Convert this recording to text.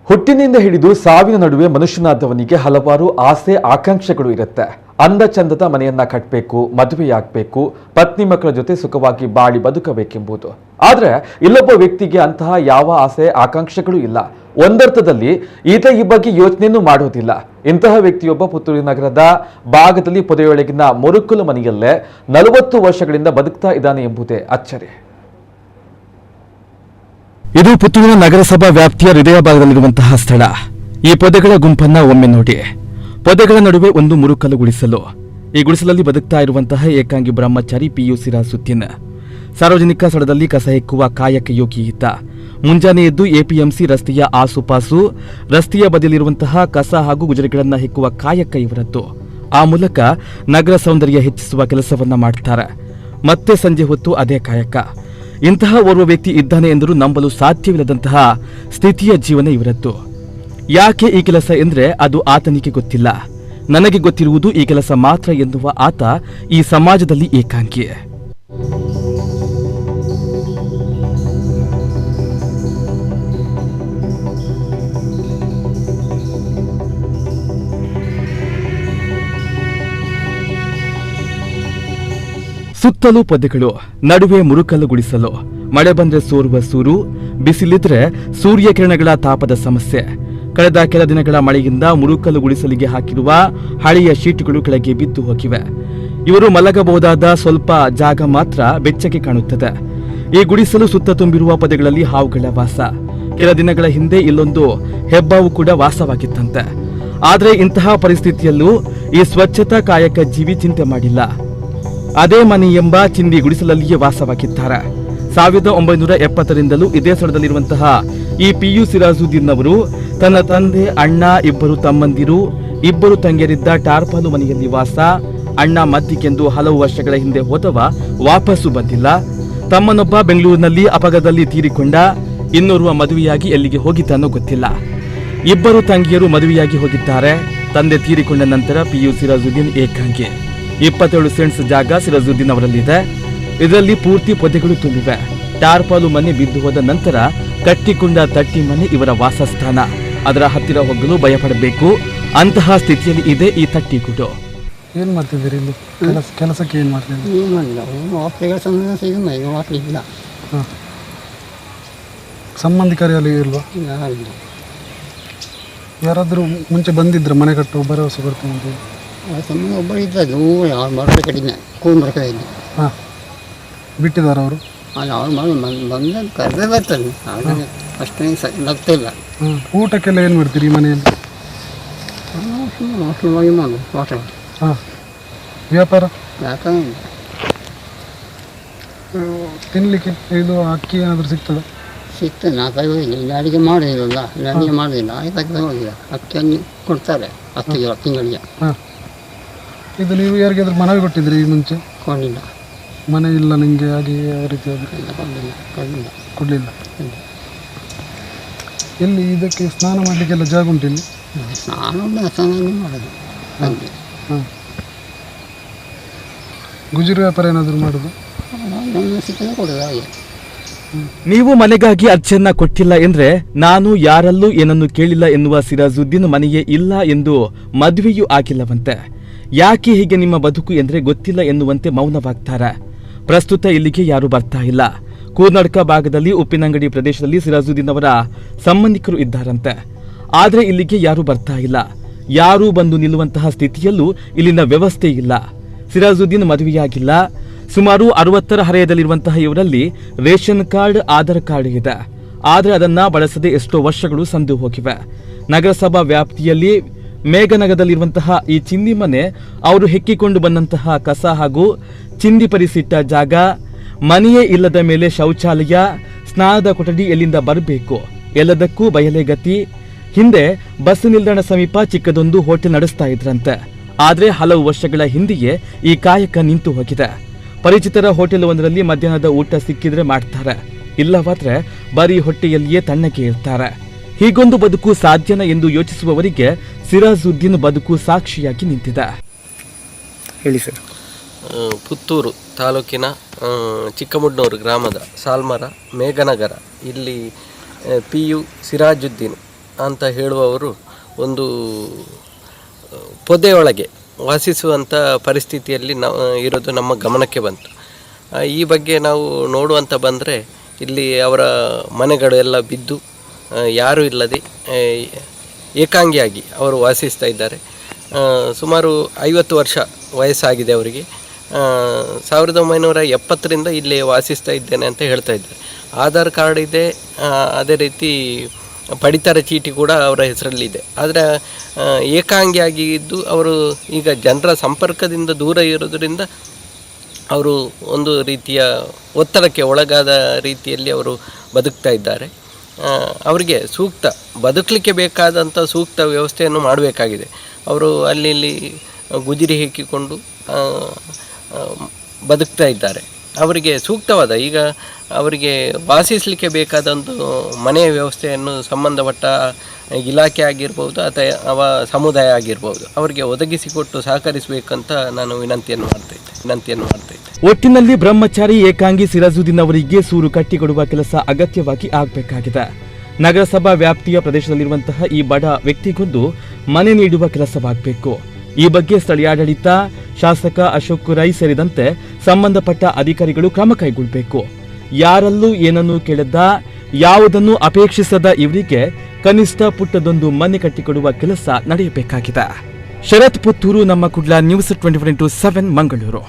ಹುಟ್ಟಿನಿಂದ ಹಿಡಿದು ಸಾವಿನ ನಡುವೆ ಮನುಷ್ಯನಾದವನಿಗೆ ಹಲವಾರು ಆಸೆ ಆಕಾಂಕ್ಷೆಗಳು ಇರುತ್ತೆ. ಅಂದ ಚಂದದ ಮನೆಯನ್ನ ಕಟ್ಟಬೇಕು, ಮದುವೆಯಾಗಬೇಕು, ಪತ್ನಿ ಮಕ್ಕಳ ಜೊತೆ ಸುಖವಾಗಿ ಬಾಳಿ ಬದುಕಬೇಕೆಂಬುದು. ಆದ್ರೆ ಇಲ್ಲೊಬ್ಬ ವ್ಯಕ್ತಿಗೆ ಅಂತಹ ಯಾವ ಆಸೆ ಆಕಾಂಕ್ಷೆಗಳು ಇಲ್ಲ. ಒಂದರ್ಥದಲ್ಲಿ ಈತ ಈ ಬಗ್ಗೆ ಯೋಚನೆಯೂ ಮಾಡೋದಿಲ್ಲ. ಇಂತಹ ವ್ಯಕ್ತಿಯೊಬ್ಬ ಪುತ್ತೂರು ನಗರದ ಭಾಗದಲ್ಲಿ ಪೊದೆಯೊಳಗಿನ ಮುರುಕಲು ಮನೆಯಲ್ಲೇ 40 ವರ್ಷಗಳಿಂದ ಬದುಕ್ತಾ ಇದ್ದಾನೆ ಎಂಬುದೇ ಅಚ್ಚರಿ. ಇದು ಪುತ್ತೂರಿನ ನಗರಸಭಾ ವ್ಯಾಪ್ತಿಯ ಹೃದಯ ಭಾಗದಲ್ಲಿರುವಂತಹ ಸ್ಥಳ. ಈ ಪೊದೆಗಳ ಗುಂಪನ್ನ ಒಮ್ಮೆ ನೋಡಿ. ಪೊದೆಗಳ ನಡುವೆ ಒಂದು ಮುರುಕಲು ಗುಡಿಸಲು. ಈ ಗುಡಿಸಲಲ್ಲಿ ಬದುಕ್ತಾ ಇರುವಂತಹ ಏಕಾಂಗಿ ಬ್ರಹ್ಮಚಾರಿ PU ಸಿರಾಜುದ್ದೀನ್. ಸಾರ್ವಜನಿಕ ಸ್ಥಳದಲ್ಲಿ ಕಸ ಹೆಕ್ಕುವ ಕಾಯಕ ಯೋಗಿ ಈತ. ಮುಂಜಾನೆ ಎದ್ದು APMC ರಸ್ತೆಯ ಆಸುಪಾಸು, ರಸ್ತೆಯ ಬದಿಯಲ್ಲಿರುವಂತಹ ಕಸ ಹಾಗೂ ಗುಜರಿಗಳನ್ನ ಹೆಕ್ಕುವ ಕಾಯಕ ಇವರದ್ದು. ಆ ಮೂಲಕ ನಗರ ಸೌಂದರ್ಯ ಹೆಚ್ಚಿಸುವ ಕೆಲಸವನ್ನ ಮಾಡ್ತಾರೆ. ಮತ್ತೆ ಸಂಜೆ ಹೊತ್ತು ಅದೇ ಕಾಯಕ. ಇಂತಹ ಓರ್ವ ವ್ಯಕ್ತಿ ಇದ್ದಾನೆ ಎಂದರೂ ನಂಬಲು ಸಾಧ್ಯವಿಲ್ಲದಂತಹ ಸ್ಥಿತಿಯ ಜೀವನ ಇವರದ್ದು. ಯಾಕೆ ಈ ಕೆಲಸ ಎಂದ್ರೆ ಅದು ಆತನಿಗೆ ಗೊತ್ತಿಲ್ಲ. ನನಗೆ ಗೊತ್ತಿರುವುದು ಈ ಕೆಲಸ ಮಾತ್ರ ಎನ್ನುವ ಆತ ಈ ಸಮಾಜದಲ್ಲಿ ಏಕಾಂಗಿ. ಸುತ್ತಲೂ ಪೊದೆಗಳು, ನಡುವೆ ಮುರುಕಲು ಗುಡಿಸಲು. ಮಳೆ ಬಂದ್ರೆ ಸೋರುವ ಸೂರು, ಬಿಸಿಲಿದ್ರೆ ಸೂರ್ಯಕಿರಣಗಳ ತಾಪದ ಸಮಸ್ಯೆ. ಕಳೆದ ಕೆಲ ದಿನಗಳ ಮಳೆಯಿಂದ ಮುರುಕಲು ಗುಡಿಸಲಿಗೆ ಹಾಕಿರುವ ಹಳೆಯ ಶೀಟುಗಳು ಕೆಳಗೆ ಬಿದ್ದು ಹೋಗಿವೆ. ಇವರು ಮಲಗಬಹುದಾದ ಸ್ವಲ್ಪ ಜಾಗ ಮಾತ್ರ ಬೆಚ್ಚಗೆ ಕಾಣುತ್ತದೆ. ಈ ಗುಡಿಸಲು ಸುತ್ತ ತುಂಬಿರುವ ಪೊದೆಗಳಲ್ಲಿ ಹಾವುಗಳ ವಾಸ. ಕೆಲ ದಿನಗಳ ಹಿಂದೆ ಇಲ್ಲೊಂದು ಹೆಬ್ಬಾವು ಕೂಡ ವಾಸವಾಗಿತ್ತಂತೆ. ಆದರೆ ಇಂತಹ ಪರಿಸ್ಥಿತಿಯಲ್ಲೂ ಈ ಸ್ವಚ್ಛತಾ ಕಾಯಕ ಜೀವಿ ಚಿಂತೆ ಮಾಡಿಲ್ಲ. ಅದೇ ಮನೆ ಎಂಬ ಚಿಂದಿ ಗುಡಿಸಲಲ್ಲಿಯೇ ವಾಸವಾಗಿದ್ದಾರೆ. 1970ರಿಂದಲೂ ಇದೇ ಸ್ಥಳದಲ್ಲಿರುವಂತಹ ಈ PU ಸಿರಾಜುದ್ದೀನ್ ಅವರು ತನ್ನ ತಂದೆ, ಅಣ್ಣ, 2 ತಮ್ಮಂದಿರು, 2 ತಂಗಿಯರಿದ್ದ ಟಾರ್ಪಾಲು ಮನೆಯಲ್ಲಿ ವಾಸ. ಅಣ್ಣ ಮದ್ದಿಗೆಂದು ಹಲವು ವರ್ಷಗಳ ಹಿಂದೆ ಹೋದವ ವಾಪಸ್ಸು ಬಂದಿಲ್ಲ. ತಮ್ಮನೊಬ್ಬ ಬೆಂಗಳೂರಿನಲ್ಲಿ ಅಪಘಾತದಲ್ಲಿ ತೀರಿಕೊಂಡ. ಇನ್ನೋರ್ವ ಮದುವೆಯಾಗಿ ಎಲ್ಲಿಗೆ ಹೋಗಿದ್ದಾನೋ ಗೊತ್ತಿಲ್ಲ. 2 ತಂಗಿಯರು ಮದುವೆಯಾಗಿ ಹೋಗಿದ್ದಾರೆ. ತಂದೆ ತೀರಿಕೊಂಡ ನಂತರ PU ಸಿರಾಜುದ್ದೀನ್ ಏಕಾಂಗಿ. 27 ಸೆಂಟ್ಸ್ ಜಾಗ ಸಿರಾಜುದ್ದೀನ್ ಅವರಲ್ಲಿದೆ. ಇದರಲ್ಲಿ ಪೂರ್ತಿ ಪೊದೆಗಳು ತುಂಬಿವೆ. ಟಾರ್ಪಾಲು ಮನೆ ಬಿದ್ದು ಹೋದ ನಂತರ ಕಟ್ಟಿಕೊಂಡ ತಟ್ಟಿ ಮನೆ ಇವರ ವಾಸಸ್ಥಾನ. ಅದರ ಹತ್ತಿರ ಹೋಗಲು ಭಯಪಡಬೇಕು. ಅಂತಹ ಸ್ಥಿತಿಯಲ್ಲಿ ಇದೆ ಈ ತಟ್ಟಿಗುಡು. ಏನು ಮಾಡ್ತಿದ್ದೀರಿ ಇಲ್ಲಿ? ಕೆಲಸಕ್ಕೆ ಏನು ಮಾಡ್ತಿದ್ದೀರಿ? ಸಂಬಂಧಿಕರು ಇಲ್ವಾ? ಯಾರಾದರೂ ಮುಂಚೆ ಬಂದಿದ್ರ ಮನೆ ಕಟ್ಟು ಭರವಸೆ ಬರ್ತೀನಿ ಅಂತ? ಒಬ್ಬರು ಇದ್ದದ್ದು ಅವ್ರು ಮರದ ಕಡಿಮೆ ಕೂರ್ಮರಕದಲ್ಲಿ. ಹಾಂ, ಬಿಟ್ಟಿದ್ದಾರೆ ಅವರು? ಅದು ಅವ್ರು ಬಂದ ಕರೆದೇ ಬರ್ತಾರೆ. ಅಷ್ಟೇ ಬರ್ತಿಲ್ಲ. ಊಟಕ್ಕೆಲ್ಲ ಏನು ಮಾಡ್ತೀರಿ ಈ ಮನೆಯಲ್ಲಿ? ಹೋಗಿ ಮಾಡೋದು ತೋಟ. ಹಾಂ, ವ್ಯಾಪಾರ ತಿನ್ನಲಿಕ್ಕೆ ಇದು ಅಕ್ಕಿ ಏನಾದರೂ ಸಿಗ್ತದೆ? ಸಿಗ್ತದೆ. ನಾ ತಗೋದಿಲ್ಲ. ಇಲ್ಲಿ ಅಡುಗೆ ಮಾಡೋದಿಲ್ಲ. ಇಲ್ಲಿ ಅಡುಗೆ ಮಾಡೋದಿಲ್ಲ. ಆಯ್ತು ಹೋಗಿಲ್ಲ. ಅಕ್ಕಿಯನ್ನು ಕೊಡ್ತಾರೆ 10 ಕಿಲೋ ತಿಂಗಳಿಗೆ. ಹಾಂ, ಇದು ನೀವು ಯಾರಿಗಾದ್ರೂ ಮನವಿ ಕೊಟ್ಟಿದ್ರಿ ಈ ಮುಂಚೆ? ಕೊಡಲಿಲ್ಲ. ಮನೆ ಇಲ್ಲ ನಿಮಗೆ ಹಾಗೆ ಯಾವ ರೀತಿಯಾಗಿ? ಕೊಡಲಿಲ್ಲ. ಎಲ್ಲಿ ಇದಕ್ಕೆ ಸ್ನಾನ ಮಾಡಲಿಕ್ಕೆಲ್ಲ ಜಾಗ ಉಂಟು ಇಲ್ಲಿ? ಸ್ನಾನ ಮಾಡೋದು. ಹಾಂ, ಗುಜರಿ ವ್ಯಾಪಾರ ಏನಾದರೂ ಮಾಡೋದು? ಸಿಕ್ಕದೆ ಕೊಡೋದು ಹಾಗೆ. ನೀವು ಮನೆಗಾಗಿ ಅರ್ಜಿಯನ್ನ ಕೊಟ್ಟಿಲ್ಲ ಎಂದ್ರೆ ನಾನು ಯಾರಲ್ಲೂ ಏನನ್ನು ಕೇಳಿಲ್ಲ ಎನ್ನುವ ಸಿರಾಜುದ್ದೀನ್ ಮನೆಯೇ ಇಲ್ಲ ಎಂದು ಮದುವೆಯೂ ಆಗಿಲ್ಲವಂತೆ. ಯಾಕೆ ಹೀಗೆ ನಿಮ್ಮ ಬದುಕು ಎಂದ್ರೆ ಗೊತ್ತಿಲ್ಲ ಎನ್ನುವಂತೆ ಮೌನವಾಗ್ತಾರೆ. ಪ್ರಸ್ತುತ ಇಲ್ಲಿಗೆ ಯಾರು ಬರ್ತಾ ಇಲ್ಲ. ಕೂರ್ನಾಟಕ ಭಾಗದಲ್ಲಿ ಉಪ್ಪಿನಂಗಡಿ ಪ್ರದೇಶದಲ್ಲಿ ಸಿರಾಜುದ್ದೀನ್ ಅವರ ಸಂಬಂಧಿಕರು ಇದ್ದಾರಂತೆ. ಆದ್ರೆ ಇಲ್ಲಿಗೆ ಯಾರು ಬರ್ತಾ ಇಲ್ಲ. ಯಾರೂ ಬಂದು ನಿಲ್ಲುವಂತಹ ಸ್ಥಿತಿಯಲ್ಲೂ ಇಲ್ಲಿನ ವ್ಯವಸ್ಥೆ ಇಲ್ಲ. ಸಿರಾಜುದ್ದೀನ್ ಮದುವೆಯಾಗಿಲ್ಲ. ಸುಮಾರು 60ರ ಹರೆಯದಲ್ಲಿರುವಂತಹ ಇವರಲ್ಲಿ ರೇಷನ್ ಕಾರ್ಡ್, ಆಧಾರ್ ಕಾರ್ಡ್ ಇದೆ. ಆದ್ರೆ ಅದನ್ನ ಬಳಸದೆ ಎಷ್ಟೋ ವರ್ಷಗಳು ಸಂದು ಹೋಗಿವೆ. ನಗರಸಭಾ ವ್ಯಾಪ್ತಿಯಲ್ಲಿ ಮೇಘನಗರದಲ್ಲಿರುವಂತಹ ಈ ಚಿಂದಿ ಮನೆ ಅವರು ಹೆಕ್ಕಿಕೊಂಡು ಬಂದಂತಹ ಕಸ ಹಾಗೂ ಚಿಂದಿ ಪರಿಸಿಟ್ಟ ಜಾಗ. ಮನೆಯೇ ಇಲ್ಲದ ಮೇಲೆ ಶೌಚಾಲಯ, ಸ್ನಾನದ ಕೊಠಡಿ ಎಲ್ಲಿಂದ ಬರಬೇಕು? ಎಲ್ಲದಕ್ಕೂ ಬಯಲೇ ಗತಿ. ಹಿಂದೆ ಬಸ್ ನಿಲ್ದಾಣ ಸಮೀಪ ಚಿಕ್ಕದೊಂದು ಹೋಟೆಲ್ ನಡೆಸ್ತಾ ಇದ್ರಂತೆ. ಆದ್ರೆ ಹಲವು ವರ್ಷಗಳ ಹಿಂದೆಯೇ ಈ ಕಾಯಕ ನಿಂತು ಹೋಗಿದೆ. ಪರಿಚಿತರ ಹೋಟೆಲ್ ಒಂದರಲ್ಲಿ ಮಧ್ಯಾಹ್ನದ ಊಟ ಸಿಕ್ಕಿದ್ರೆ ಮಾಡ್ತಾರೆ, ಇಲ್ಲವಾದ್ರೆ ಬರೀ ಹೊಟ್ಟೆಯಲ್ಲಿಯೇ ತಣ್ಣಗೆ ಇರ್ತಾರೆ. ಹೀಗೊಂದು ಬದುಕು ಸಾಧ್ಯನ ಎಂದು ಯೋಚಿಸುವವರಿಗೆ ಸಿರಾಜುದ್ದೀನ್ ಬದುಕು ಸಾಕ್ಷಿಯಾಗಿ ನಿಂತಿದೆ. ಹೇಳಿ ಸರ್. ಪುತ್ತೂರು ತಾಲೂಕಿನ ಚಿಕ್ಕಮುಡ್ನೂರು ಗ್ರಾಮದ ಸಾಲ್ಮರ ಮೇಘನಗರ ಇಲ್ಲಿ PU ಸಿರಾಜುದ್ದೀನ್ ಅಂತ ಹೇಳುವವರು ಒಂದು ಪೊದೆಯೊಳಗೆ ವಾಸಿಸುವಂಥ ಪರಿಸ್ಥಿತಿಯಲ್ಲಿ ನಾವು ಇರೋದು ನಮ್ಮ ಗಮನಕ್ಕೆ ಬಂತು. ಈ ಬಗ್ಗೆ ನಾವು ನೋಡುವಂತ ಬಂದರೆ ಇಲ್ಲಿ ಅವರ ಮನೆಗಳು ಎಲ್ಲ ಬಿದ್ದು ಯಾರೂ ಇಲ್ಲದೆ ಏಕಾಂಗಿಯಾಗಿ ಅವರು ವಾಸಿಸ್ತಾ ಇದ್ದಾರೆ. ಸುಮಾರು 50 ವರ್ಷ ವಯಸ್ಸಾಗಿದೆ ಅವರಿಗೆ. 1970ರಿಂದ ಇಲ್ಲಿ ವಾಸಿಸ್ತಾ ಇದ್ದೇನೆ ಅಂತ ಹೇಳ್ತಾ ಇದ್ದಾರೆ. ಆಧಾರ್ ಕಾರ್ಡ್ ಇದೆ, ಅದೇ ರೀತಿ ಪಡಿತರ ಚೀಟಿ ಕೂಡ ಅವರ ಹೆಸರಲ್ಲಿದೆ. ಆದರೆ ಏಕಾಂಗಿಯಾಗಿದ್ದು ಅವರು ಈಗ ಜನರ ಸಂಪರ್ಕದಿಂದ ದೂರ ಇರೋದರಿಂದ ಅವರು ಒಂದು ರೀತಿಯ ಒತ್ತಡಕ್ಕೆ ಒಳಗಾದ ರೀತಿಯಲ್ಲಿ ಅವರು ಬದುಕ್ತಾ ಇದ್ದಾರೆ. ಅವರಿಗೆ ಸೂಕ್ತ ಬದುಕಲಿಕ್ಕೆ ಬೇಕಾದಂಥ ಸೂಕ್ತ ವ್ಯವಸ್ಥೆಯನ್ನು ಮಾಡಬೇಕಾಗಿದೆ. ಅವರು ಅಲ್ಲಿ ಗುಜಿರಿ ಹಾಕಿಕೊಂಡು ಬದುಕ್ತಾ ಇದ್ದಾರೆ. ಅವರಿಗೆ ಸೂಕ್ತವಾದ ಈಗ ಅವರಿಗೆ ವಾಸಿಸಲಿಕ್ಕೆ ಬೇಕಾದಂಥ ಮನೆಯ ವ್ಯವಸ್ಥೆಯನ್ನು ಸಂಬಂಧಪಟ್ಟ ಇಲಾಖೆ ಆಗಿರ್ಬೋದು ಅಥವಾ ಸಮುದಾಯ ಆಗಿರ್ಬೋದು ಅವರಿಗೆ ಒದಗಿಸಿಕೊಟ್ಟು ಸಹಕರಿಸಬೇಕಂತ ನಾನು ವಿನಂತಿಯನ್ನು ಮಾಡ್ತಾ ಇದ್ದೆ. ಒಟ್ಟಿನಲ್ಲಿ ಬ್ರಹ್ಮಚಾರಿ ಏಕಾಂಗಿ ಸಿರಾಜುದ್ದೀನ್ ಅವರಿಗೆ ಸೂರು ಕಟ್ಟಿಕೊಡುವ ಕೆಲಸ ಅಗತ್ಯವಾಗಿ ಆಗಬೇಕಾಗಿದೆ. ನಗರಸಭಾ ವ್ಯಾಪ್ತಿಯ ಪ್ರದೇಶದಲ್ಲಿರುವಂತಹ ಈ ಬಡ ವ್ಯಕ್ತಿಗೊಂದು ಮನೆ ನೀಡುವ ಕೆಲಸವಾಗಬೇಕು. ಈ ಬಗ್ಗೆ ಸ್ಥಳೀಯಾಡಳಿತ, ಶಾಸಕ ಅಶೋಕ್ ರೈ ಸೇರಿದಂತೆ ಸಂಬಂಧಪಟ್ಟ ಅಧಿಕಾರಿಗಳು ಕ್ರಮ ಕೈಗೊಳ್ಳಬೇಕು. ಯಾರಲ್ಲೂ ಏನನ್ನೂ ಕೇಳದ, ಯಾವುದನ್ನು ಅಪೇಕ್ಷಿಸದ ಇವರಿಗೆ ಕನಿಷ್ಠ ಪುಟ್ಟದೊಂದು ಮನೆ ಕಟ್ಟಿಕೊಡುವ ಕೆಲಸ ನಡೆಯಬೇಕಾಗಿದೆ. ಶರತ್ ಪುತ್ತೂರು, ನಮ್ಮ ಕುಡ್ಲ, ನ್ಯೂಸ್ 24/7 ಮಂಗಳೂರು.